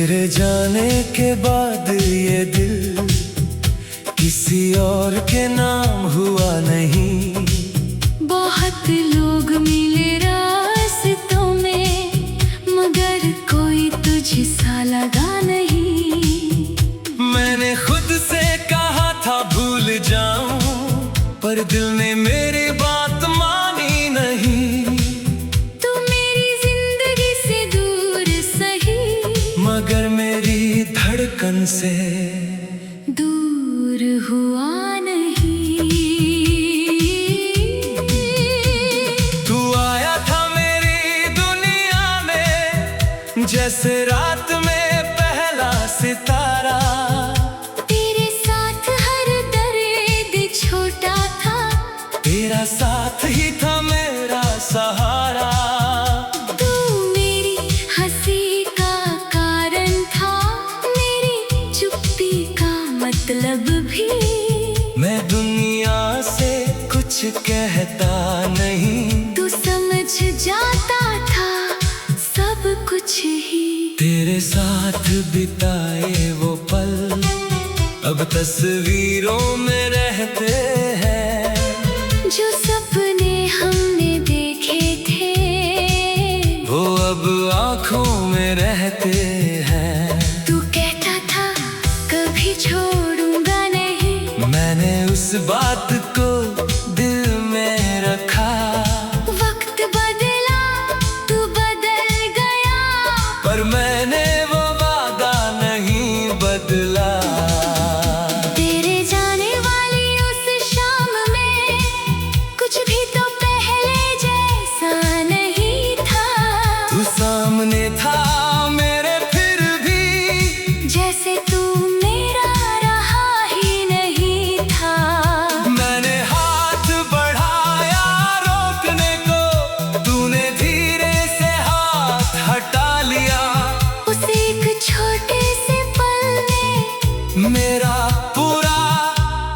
तेरे जाने के बाद ये दिल किसी और के नाम हुआ नहीं। बहुत लोग मिले रास्तों में, मगर कोई तुझसा लगा नहीं। मैंने खुद से कहा था भूल जाऊं, पर दिल ने मेरी बात मानी नहीं। तू मेरी जिंदगी से दूर सही, मगर मेरी धड़कन से दूर हुआ नहीं। तू आया था मेरी दुनिया में, जैसे रात में पहला सितारा। तेरे साथ हर दर्द छोटा था, तेरा साथ ही था मेरा सहारा। तू मेरी हंसी का कारण था, मेरी चुप्पी का मतलब भी। मैं दुनिया से कुछ कहता नहीं, तू समझ जाता था सब कुछ ही। तेरे साथ बिताए वो पल अब तस्वीरों में रहते हैं। जो सपने हमने देखे थे, वो अब आँखों में रहते हैं। तू कहता था कभी छोड़ूंगा नहीं, मैंने उस बात को दिल में रखा। वक्त बदला तू बदल गया, पर मैंने वो वादा नहीं बदला। तेरे जाने वाली उस शाम में कुछ भी तो पहले जैसा नहीं था। तू सामने था मेरे फिर भी, जैसे तू मेरा रहा ही नहीं था। मैंने हाथ बढ़ाया रोकने को, तूने धीरे से हाथ हटा लिया। उस एक छोटे से पल ने मेरा पूरा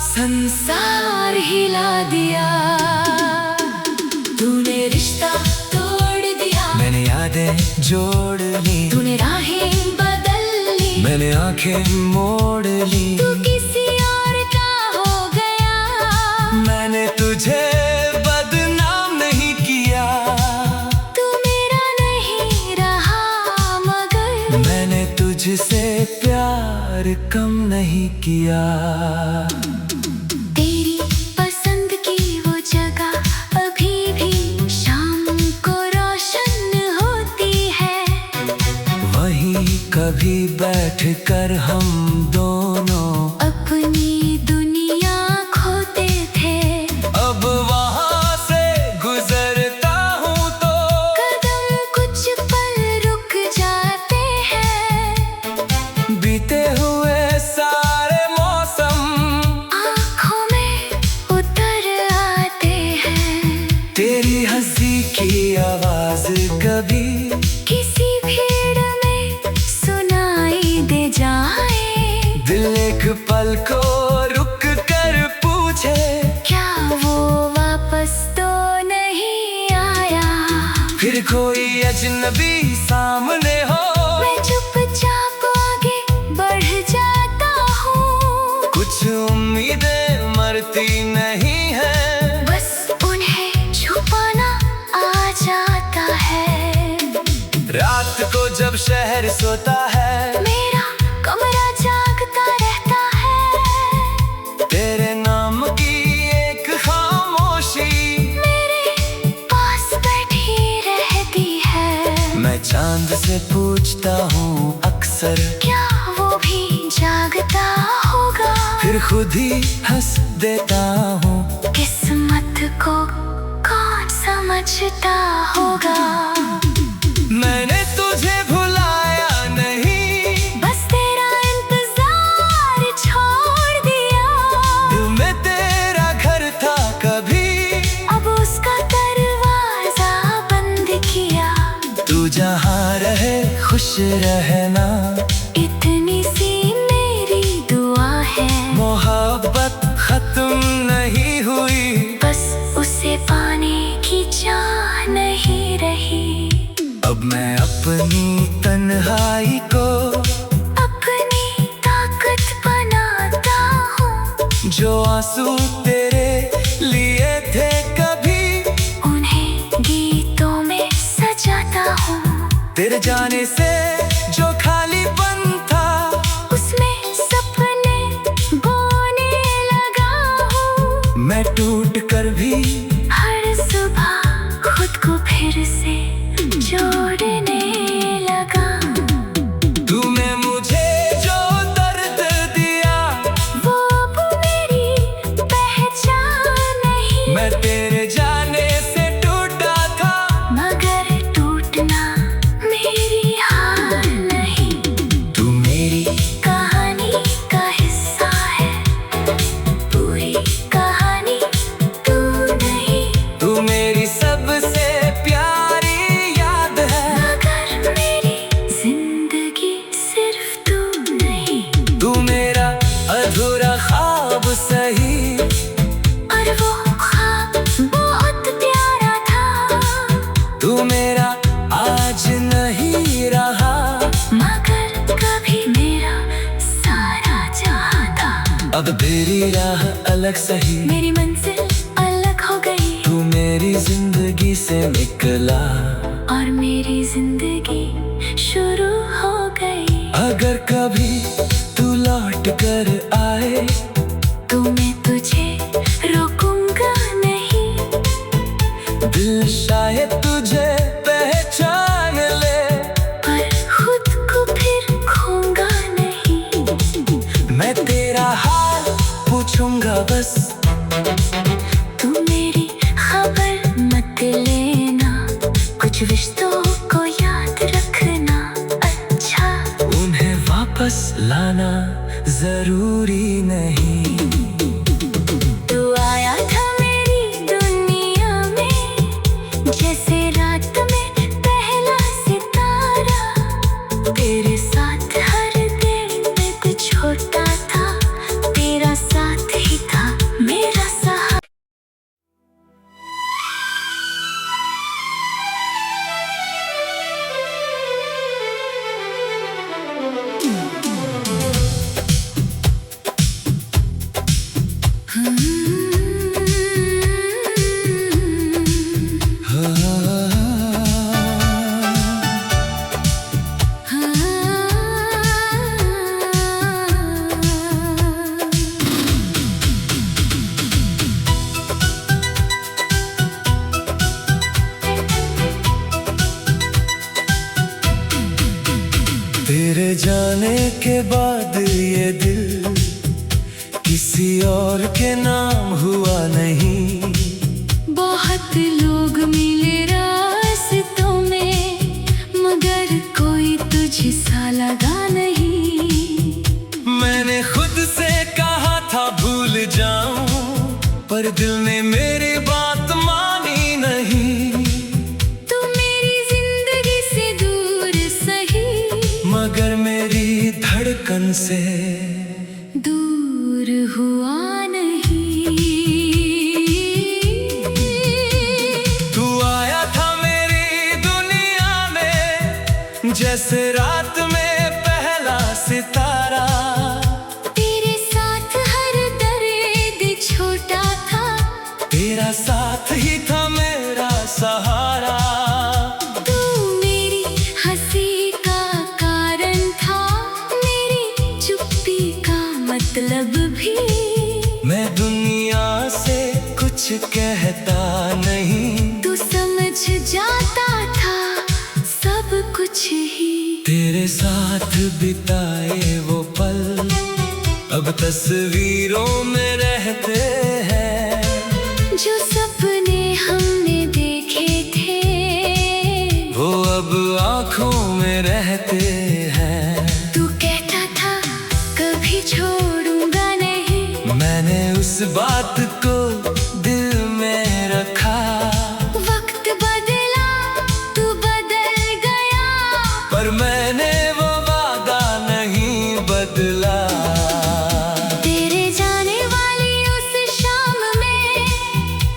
संसार हिला दिया। तूने रिश्ता तोड़ दिया, मैंने यादें जोड़ ली। तूने राहें बदल ली, मैंने आंखें मोड़ ली। तू किसी और का हो गया। मैंने तुझे बदनाम नहीं किया, तू मेरा नहीं रहा, मगर मैंने तुझसे प्यार कम नहीं किया। तेरी पसंद की वो जगह अभी भी शाम को रोशन होती है। वहीं कभी बैठकर हम दोनों अपनी दुनिया खोते थे, अब वहां से गुजरता हूँ तो कदम कुछ पल रुक जाते हैं। बीते हुए सारे मौसम आँखों में उतर आते हैं। तेरी हंसी की आवाज कभी किसी भीड़ में सुनाई दे जाए, दिल एक पल को रुक कर पूछे, क्या वो वापस तो नहीं आया। फिर कोई अजनबी सामने हो, मैं चुपचाप आगे बढ़ जाता हूँ। कुछ उम्मीदें मरती नहीं है, बस उन्हें छुपाना आ जाता है। रात को जब शहर सोता है, मेरा कमरा जागता रहता है। तेरे नाम की एक खामोशी मेरे पास बैठी रहती है। मैं चांद से पूछता हूँ अक्सर, क्या वो भी जागता होगा। फिर खुद ही हंस देता हूँ। किस्मत को कौन समझता होगा। मैंने तुझे भुलाया नहीं, बस तेरा इंतजार छोड़ दिया। दिल में तेरा घर था कभी, अब उसका दरवाजा बंद किया। तू जहाँ रहे खुश रहना, इतनी सी मेरी दुआ है। मोहब्बत खत्म नहीं हुई, बस उसे पाने की चाह नहीं रही। अब मैं अपनी तन्हाई को आंसू तेरे लिए थे कभी, उन्हें गीतों में सजाता हूँ। तेरे जाने से जो खालीपन था, उसमें सपने बोने लगा हूँ। मैं टूट कर भी हर सुबह खुद को फिर से जोड़ने लगा। तूने मुझे जो दर्द दिया, वो अब मेरी पहचान नहीं। मैं तेरे जाने से टूटा था, मगर टूटना मेरी हार नहीं। तू मेरी कहानी का हिस्सा है, पूरी कहानी तू नहीं। तू मेरी सबसे प्यारी याद है, मगर मेरी जिंदगी सिर्फ तू नहीं। तू मेरा अधूरा ख्वाब सही, और वो ख्वाब बहुत प्यारा था। तू मेरा आज नहीं रहा, मगर कभी मेरा सारा जहां था। अब तेरी राह अलग सही, मेरी मंजिल अलग हो गई, तू मेरी जिंदगी से निकला। और मेरी जिंदगी शुरू हो गई। अगर कभी तू लौट कर आए, तो मैं तुझे रोकूंगा नहीं। दिल शायद तुझे पहचान ले, पर खुद को फिर खोऊंगा नहीं। मैं तेरा हाल पूछूंगा बस, तू मेरी खबर मत लेना, कुछ रिश्तों को याद रखना। अच्छा, उन्हें वापस लाना जरूरी नहीं। तू आया था मेरी दुनिया में, जैसे रात में पहला सितारा। तेरे साथ हर दिन छोटा था, तेरा साथ ही था मेरा सहारा। तेरे जाने के बाद ये दिल किसी और के नाम हुआ नहीं। बहुत लोग मिले रास्तों में, मगर कोई तुझसा लगा नहीं। मैंने खुद से कहा था भूल जाऊं, पर दिल ने मेरी बात मानी नहीं। तू मेरी जिंदगी से दूर सही, मगर मेरी धड़कन से दूर हुआ नहीं। तू आया था मेरी दुनिया में, जैसे रात में पहला सितारा। तेरे साथ हर दर्द छोटा था, तेरा साथ ही था मेरा सहारा। तू मेरी हंसी का कारण था, मेरी चुप्पी का मतलब भी। मैं दुनिया से कुछ कहता नहीं, तू समझ जाता था सब कुछ ही। तेरे साथ बिताए वो पल अब तस्वीरों में रहते हैं। जो सपने हमने देखे थे, वो अब आँखों में रहते हैं। तू कहता था कभी छोड़ूंगा नहीं, मैंने उस बात को दिल में रखा। वक्त बदला तू बदल गया, पर मैंने वो वादा नहीं बदला। तेरे जाने वाली उस शाम में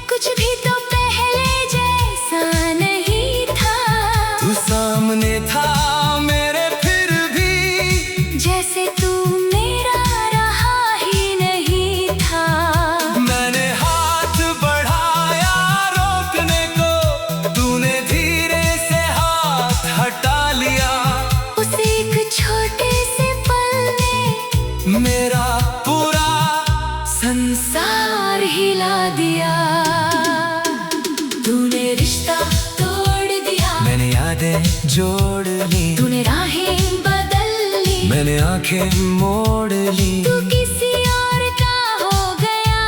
कुछ भी तो पहले जैसा नहीं था। तू सामने था मेरे जोड़ ली। तूने राहें बदल ली, मैंने आंखें मोड़ ली। तू किसी और का हो गया,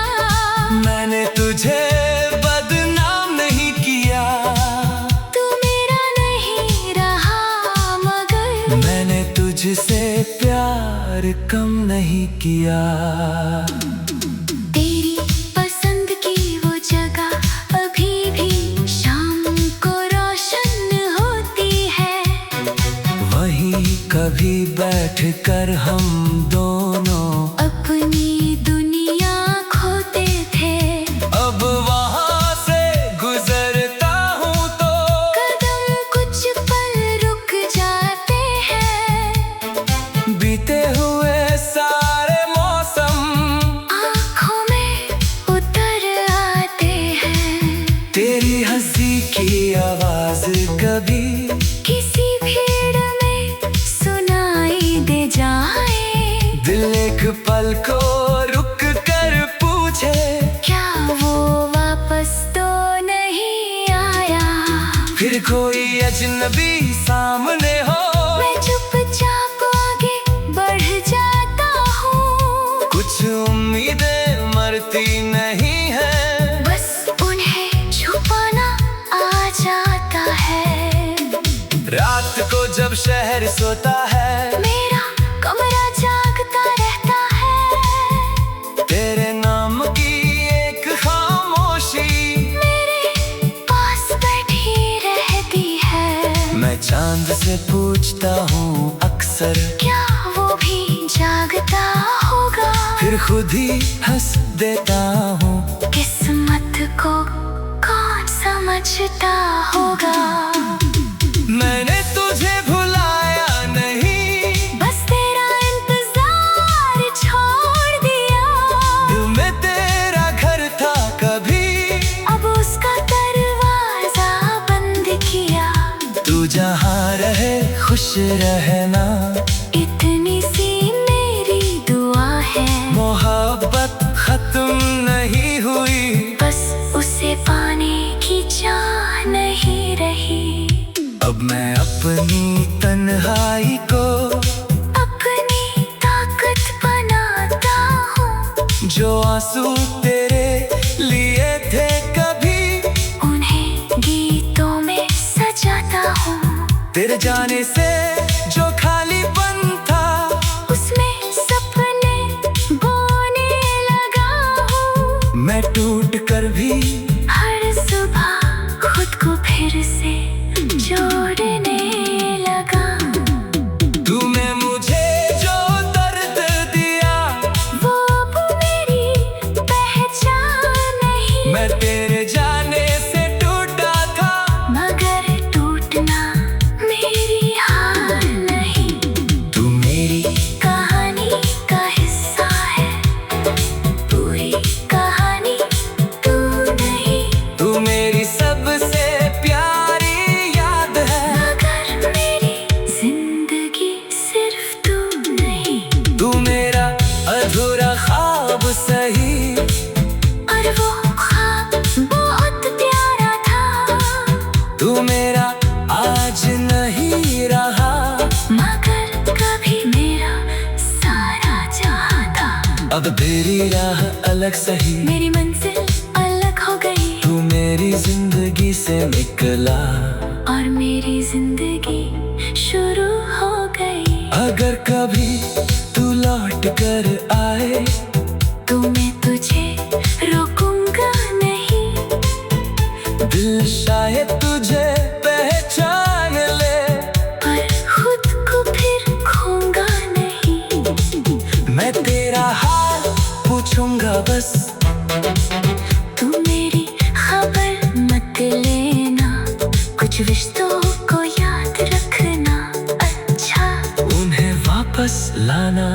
मैंने तुझे बदनाम नहीं किया। तू मेरा नहीं रहा मगर मैंने तुझसे प्यार कम नहीं किया। तेरी पसंद की वो जगह अभी भी शाम को रोशन होती है। वहीं कभी बैठकर हम दोनों अपनी दुनिया खोते थे। अब वहां से गुजरता हूँ तो कदम कुछ पल रुक जाते हैं, बीते हुए सारे मौसम आँखों में उतर आते हैं। तेरी हंसी की आवाज कभी किसी भीड़ में सुनाई दे जाए, दिल एक पल को रुक कर पूछे, क्या वो वापस तो नहीं आया। फिर कोई अजनबी सामने हो, मैं चुपचाप आगे बढ़ जाता हूँ। कुछ उम्मीदें मरती नहीं है, बस उन्हें छुपाना आ जाता है। रात को जब शहर सोता है, मेरा कमरा जागता रहता है। तेरे नाम की एक खामोशी मेरे पास बैठी रहती है। मैं चांद से पूछता हूँ अक्सर, क्या वो भी जागता होगा। फिर खुद ही हंस देता हूँ। किस्मत को कौन समझता होगा। मैंने तुझे भुलाया नहीं, बस तेरा इंतजार छोड़ दिया। दिल में तेरा घर था कभी, अब उसका दरवाजा बंद किया। तू जहाँ रहे खुश रहना, इतनी सी मेरी दुआ है। मोहब्बत खत्म नहीं हुई, बस उसे पाने की चाह नहीं रही। अब मैं अपनी तन्हाई को अपनी ताकत बनाता हूँ। जो आंसू तेरे लिए थे कभी, उन्हें गीतों में सजाता हूँ। तेरे जाने से जो खालीपन था, उसमें सपने बोने लगा हूँ। मैं टूट कर भी हर सुबह खुद को फिर से जोड़ने लगा। तूने मुझे जो दर्द दिया, वो अब मेरी पहचान नहीं। मैं तेरे जाने से टूटा था, मगर टूटना मेरी हार नहीं। तू मेरी कहानी का हिस्सा है, पूरी कहानी तू नहीं। तू मेरी सबसे प्यारी याद है, मगर मेरी जिंदगी सिर्फ तू नहीं। तू मेरा अधूरा ख्वाब सही, और वो ख्वाब बहुत प्यारा था। तू मेरा आज नहीं रहा, मगर कभी मेरा सारा जहां था। अब तेरी राह अलग सही, मेरी मंजिल अलग हो गई, तू मेरी जिंदगी से निकला। और मेरी जिंदगी शुरू हो गई। अगर कभी तू लौट कर आए, तो मैं तुझे रोकूंगा नहीं। दिल शायद तुझे पहचान ले, पर खुद को फिर खोऊंगा नहीं। मैं तेरा हाल पूछूंगा बस, तू मेरी खबर मत लेना। कुछ रिश्तों को याद रखना, अच्छा उन्हें वापस लाना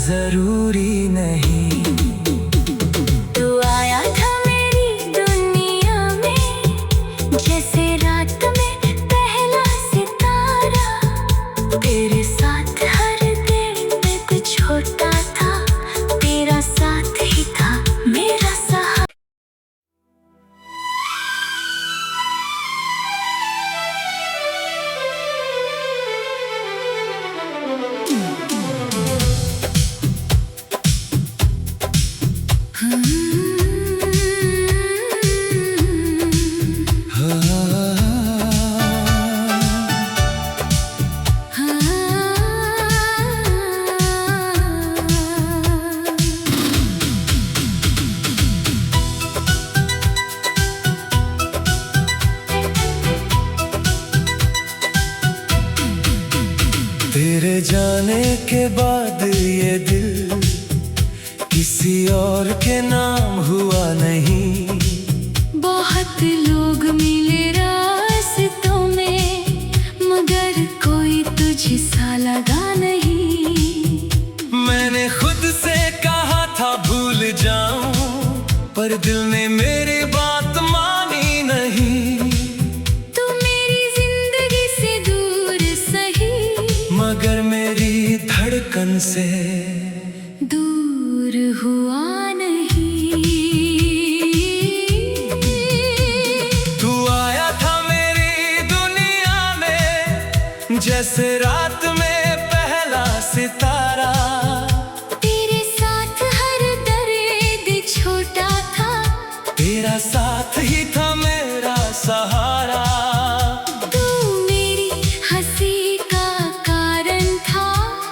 जरूरी नहीं। तू आया था मेरी दुनिया में, जैसे रात में पहला सितारा। तेरे साथ हर दिन छोटा था, तेरा साथ ही था मेरा सहारा। तेरे जाने के बाद ये दिल किसी और के नाम हुआ नहीं। बहुत लोग मिले रास्तों में, मगर कोई तुझसा लगा नहीं। मैंने खुद से कहा था भूल जाऊं, पर दिल ने मेरी बात मानी नहीं। तू मेरी जिंदगी से दूर सही, मगर मेरी धड़कन से दूर हुआ नहीं। तू आया था मेरी दुनिया में, जैसे रात में पहला सितारा। तेरे साथ हर दर्द छोटा था, तेरा साथ ही था मेरा सहारा। तू मेरी हंसी का कारण था,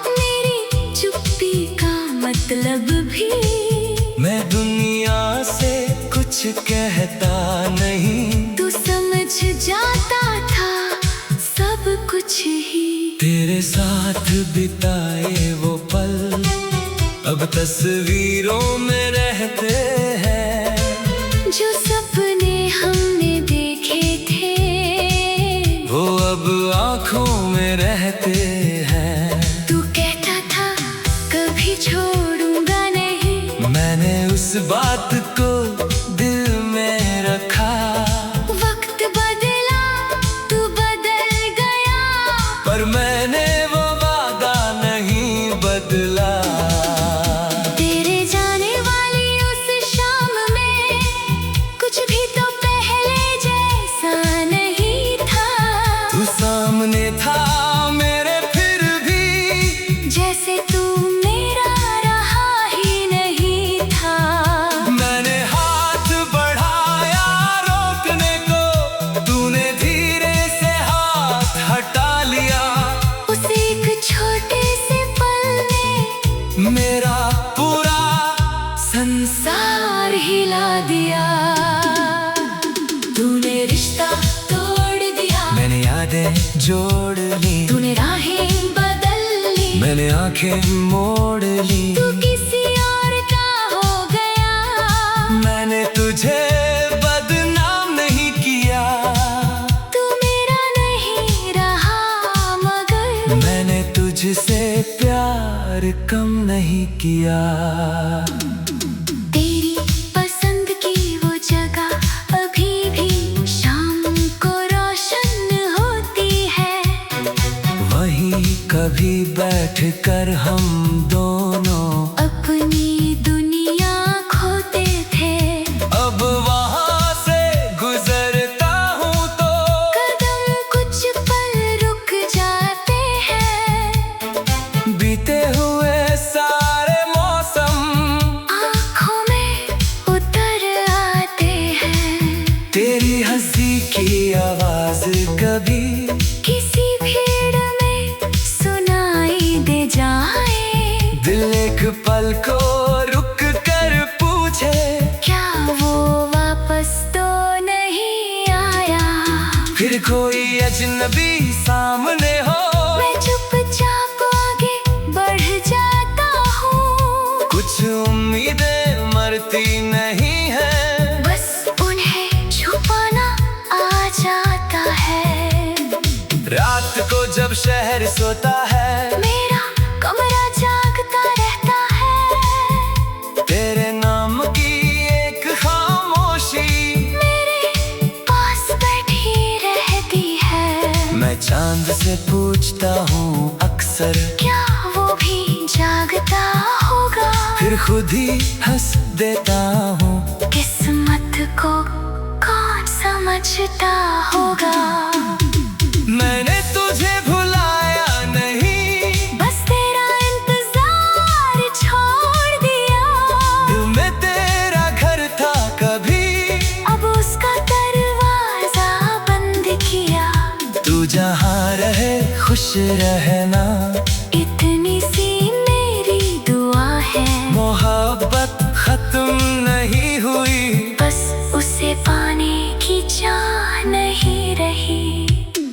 मेरी चुप्पी का मतलब भी। मैं दुनिया से कुछ कहता नहीं, तू समझ जाता था सब कुछ ही। तेरे साथ बिताए वो पल अब तस्वीरों में रहते हैं। जो सपने हमने देखे थे, वो अब आँखों में रहते हैं। तू कहता था कभी छोड़ूंगा नहीं, मैंने उस बात को दिल में रखा। वक्त बदला तू बदल गया, पर मैंने वो वादा नहीं बदला। तेरे जाने वाली उस शाम में कुछ भी तो पहले जैसा नहीं था। तू सामने था मेरे फिर भी, जैसे तू मेरा रहा ही नहीं था। मैंने हाथ बढ़ाया रोकने को, तूने धीरे से हाथ हटा लिया। उस एक छोटे से पल ने मेरा पूरा संसार हिला दिया। तूने रिश्ता तोड़ दिया, मैंने यादें जोड़ ली। तूने राहें बदल ली, मैंने आंखें मोड़ ली। तू किसी और का हो गया। मैंने तुझे बदनाम नहीं किया, तू मेरा नहीं रहा, मगर मैंने तुझसे प्यार कम नहीं किया। तेरी पसंद की वो जगह अभी भी शाम को रोशन होती है। वहीं कभी बैठ कर हम दोनों अपनी दुनिया खोते थे, अब वहां से गुजरता हूँ तो कदम कुछ पल रुक जाते हैं। बीते हुए सारे मौसम आँखों में उतर आते हैं। तेरी हंसी की आवाज कभी किसी भीड़ में सुनाई दे जाए, दिल एक पल को रुक कर पूछे, क्या वो वापस तो नहीं आया। फिर कोई अजनबी सामने हो, मैं चुपचाप आगे बढ़ जाता हूँ। कुछ उम्मीदें मरती नहीं है, बस उन्हें छुपाना आ जाता है। रात को जब शहर सोता है, मेरा कमरा जागता रहता है। तेरे नाम की एक खामोशी मेरे पास बैठी रहती है। मैं चांद से पूछता हूँ अक्सर, क्या वो भी जागता होगा। फिर खुद ही हंस देता हूँ। किस्मत को कौन समझता होगा। मैंने तुझे भुलाया नहीं, बस तेरा इंतजार छोड़ दिया। दिल में तेरा घर था कभी, अब उसका दरवाजा बंद किया। तू जहाँ रहे खुश रहना, इतनी सी मेरी दुआ है। मोहब्बत खत्म नहीं हुई, बस उसे पाने की चाह नहीं रही।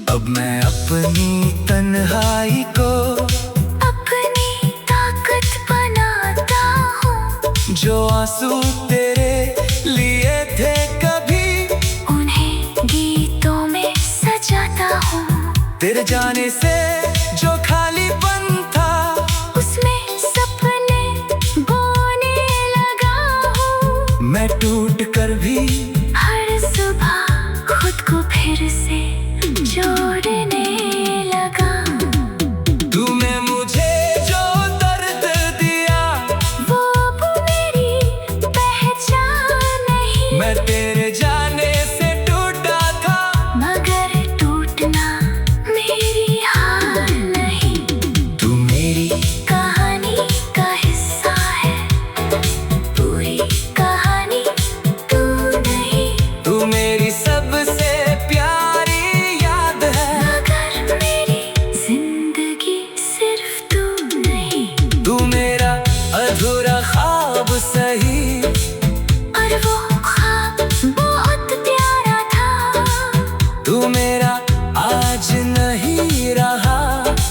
अब मैं अपनी तन्हाई को जो आंसू तेरे लिए थे कभी, उन्हें गीतों में सजाता हूँ। तेरे जाने से जो खालीपन था, उसमें सपने बोने लगा हूँ। मैं टूट कर भी हर सुबह खुद को फिर से जोड़ने लगा। तूने मुझे जो दर्द दिया, वो अब मेरी पहचान नहीं। मैं तेरे जाने से टूटा था, मगर टूटना मेरी हार नहीं। तू मेरी कहानी का हिस्सा है, पूरी कहानी तू नहीं। तू मेरी सबसे प्यारी याद है, मगर मेरी जिंदगी सिर्फ तू नहीं। तू मेरा अधूरा ख्वाब सही, और वो ख्वाब बहुत प्यारा था। तू मेरा आज नहीं रहा,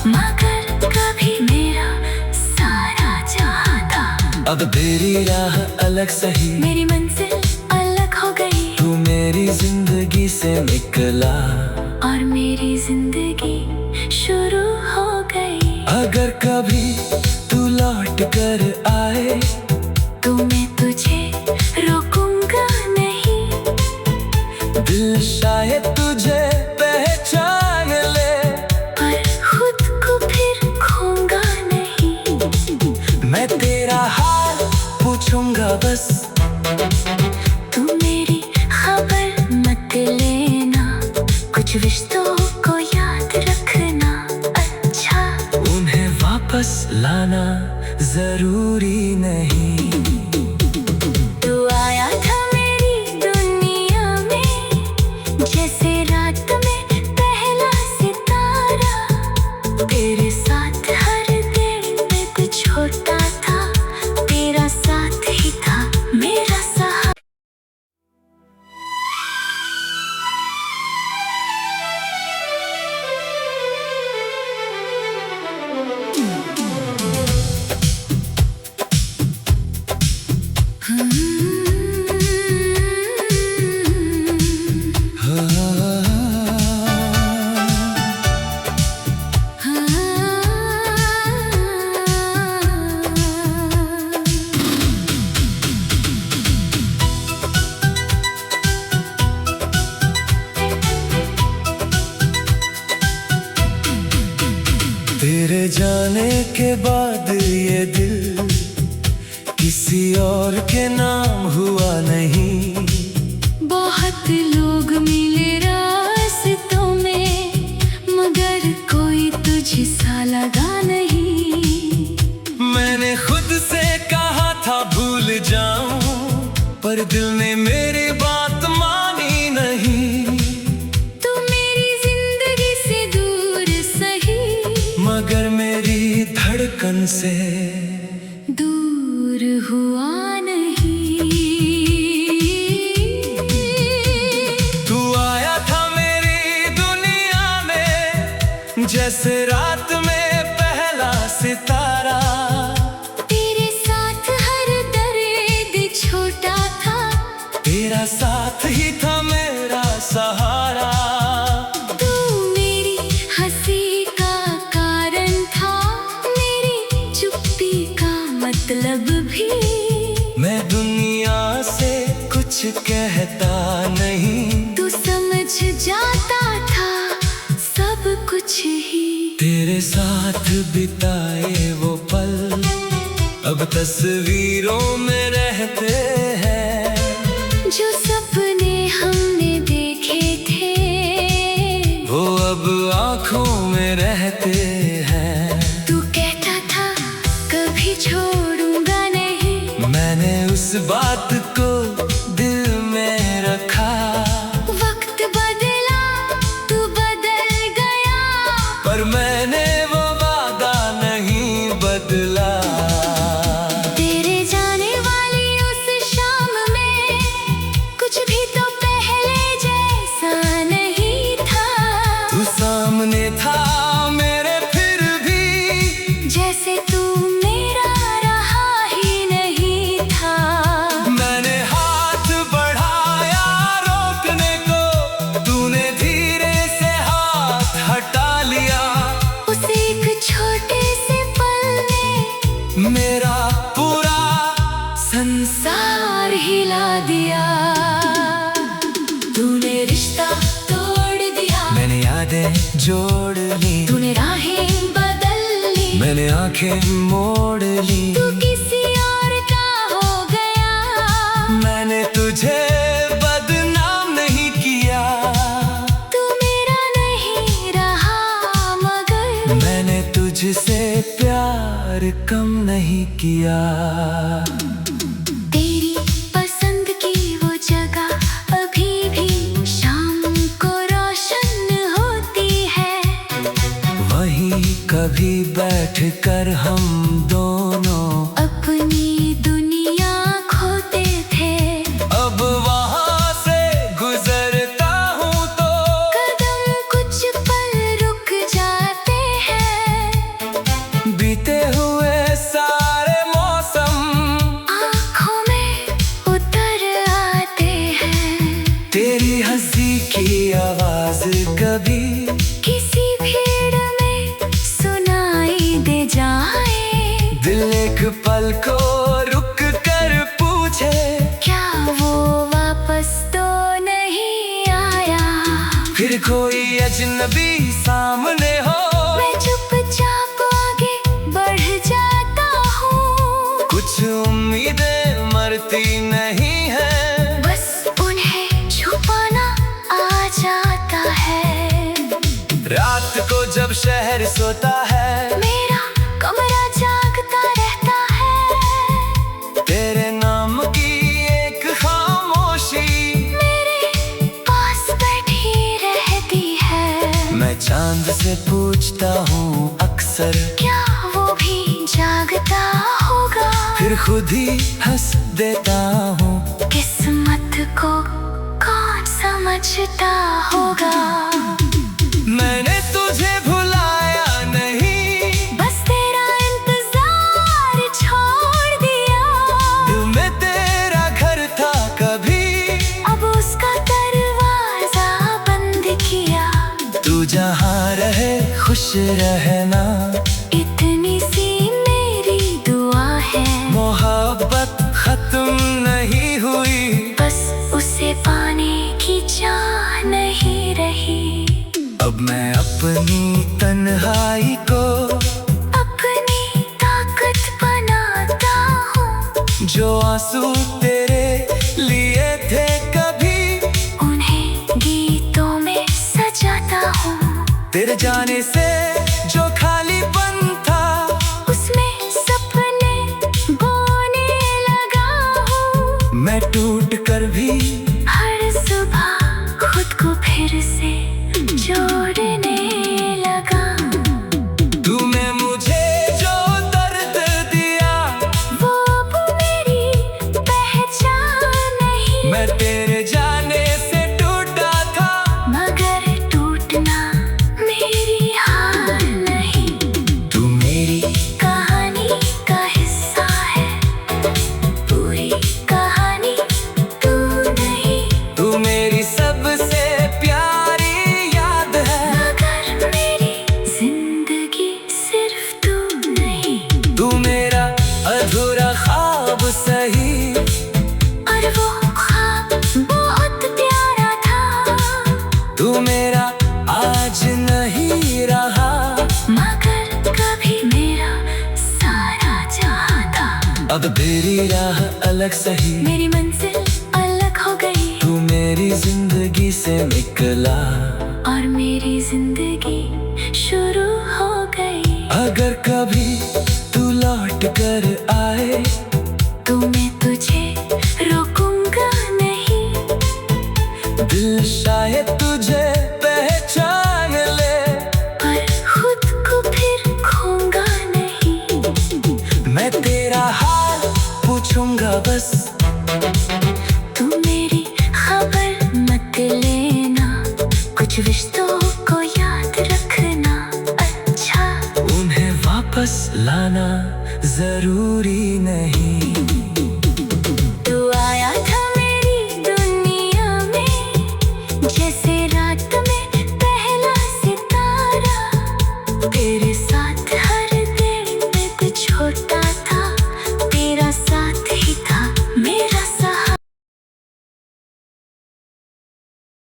मगर कभी मेरा सारा जहां था। अब तेरी राह अलग सही, मेरी मंजिल अलग हो गई, तू मेरी जिंदगी से निकला। और मेरी जिंदगी शुरू हो गई। अगर कभी तू लौट कर आए, तो मैं तुझे रोकूंगा नहीं। दिल शायद तुझे पहचान ले, पर खुद को फिर खोऊंगा नहीं। मैं तेरा हाल पूछूंगा बस, तू मेरी खबर मत लेना। कुछ रिश्तों को याद रखना अच्छा। उन्हें वापस लाना जरूरी नहीं। तू आया था मेरी दुनिया में, जैसे रात में पहला सितारा। तेरे साथ हर दिन में कुछ होता था, तेरा साथ ही था मेरा सहारा। तेरे जाने के बाद ये दिल किसी और के नाम हुआ नहीं। बहुत लोग मिले रास्तों में, मगर कोई तुझसा लगा नहीं। मैंने खुद से कहा था भूल जाऊं, पर दिल ने मेरी बात मानी नहीं। तू मेरी जिंदगी से दूर सही, मगर मेरी धड़कन से दूर हुआ नहीं। तू आया था मेरी दुनिया में, जैसे रात में पहला सितारा। तेरे साथ हर दर्द छोटा था, तेरा साथ ही था मेरा सहारा। तू मेरी हंसी का कारण था, मेरी चुप्पी का मतलब भी। मैं दुनिया से कुछ कहता नहीं, तू समझ जाता था सब कुछ ही। तेरे साथ बिताए वो पल अब तस्वीरों में रहते हैं। जो सपने हमने देखे थे, वो अब आंखों में रहते हैं। तू कहता था कभी छोड़ूंगा नहीं, मैंने उस बात को दिल में रखा। वक्त बदला तू बदल गया, पर मैंने वो वादा नहीं बदला। तेरे जाने वाली उस शाम में कुछ भी तो पहले जैसा नहीं था। तू सामने था मेरे यादें जोड़ ली, तूने राहें बदल ली, मैंने आंखें मोड़ ली। तू किसी और का हो गया, मैंने तुझे बदनाम नहीं किया, तू मेरा नहीं रहा मगर मैंने तुझसे प्यार कम नहीं किया। तेरी पसंद की वो जगह अभी भी शाम को रोशन होती है। वहीं कभी बैठ कर हम दोनों अपनी दुनिया खोते थे, अब वहाँ से गुजरता हूँ तो कदम कुछ पल रुक जाते हैं। बीते हुए सारे मौसम आँखों में उतर आते हैं। तेरी हंसी की आवाज कभी किसी भीड़ में सुनाई दे जाए, दिल एक पल को रुक कर पूछे, क्या वो वापस तो नहीं आया। फिर कोई अजनबी सामने हो, मैं चुपचाप आगे बढ़ जाता हूँ, कुछ उम्मीदें मरती नहीं है, बस उन्हें छुपाना आ जाता है। रात को जब शहर सोता है, मेरा कमरा जागता रहता है, तेरे नाम की एक खामोशी मेरे पास बैठी रहती है। मैं चांद से पूछता हूँ अक्सर, क्या वो भी जागता होगा, फिर खुद ही हंस देता हूँ। किस्मत को कौन समझता होगा। मैंने तुझे भुलाया नहीं, बस तेरा इंतजार छोड़ दिया, दिल में तेरा घर था कभी, अब उसका दरवाजा बंद किया। तू जहाँ रहे खुश रहना, इतनी सी मेरी दुआ है, मोहब्बत खत्म नहीं हुई, बस उसे पाने की चाह नहीं रही। अब मैं अपनी तन्हाई को अपनी ताकत बनाता हूँ, जो आंसू तेरे लिए थे कभी, उन्हें गीतों में सजाता हूँ। तेरे जाने से जो खालीपन था, उसमें सपने बोने लगा हूँ। मैं टूट कर भी हर सुबह खुद को फिर से जोड़ने लगा। तूने मुझे जो दर्द दिया, वो अब मेरी पहचान नहीं, मैं तेरे जाने से टूटा था, मगर टूटना मेरी हार नहीं। तू मेरी कहानी का हिस्सा है, पूरी कहानी तू नहीं, तू मेरी सबसे प्यारी याद है, मगर मेरी जिंदगी सिर्फ तू नहीं। तू मेरा अधूरा ख्वाब सही, और वो ख्वाब बहुत प्यारा था, तू मेरा आज नहीं रहा, मगर कभी मेरा सारा जहां था। अब तेरी राह अलग सही, मेरी मंजिल अलग हो गई, तू मेरी जिंदगी से निकला, और मेरी जिंदगी शुरू हो गई। अगर कभी तू लौट कर आए, तो मैं तुझे रोकूंगा नहीं, दिल शायद तुझे पहचान ले, पर खुद को फिर खोऊंगा नहीं। मैं तेरा हाल पूछूंगा बस, तू मेरी खबर मत लेना, कुछ रिश्तों को याद रखना, अच्छा उन्हें वापस लाना जरूरी नहीं।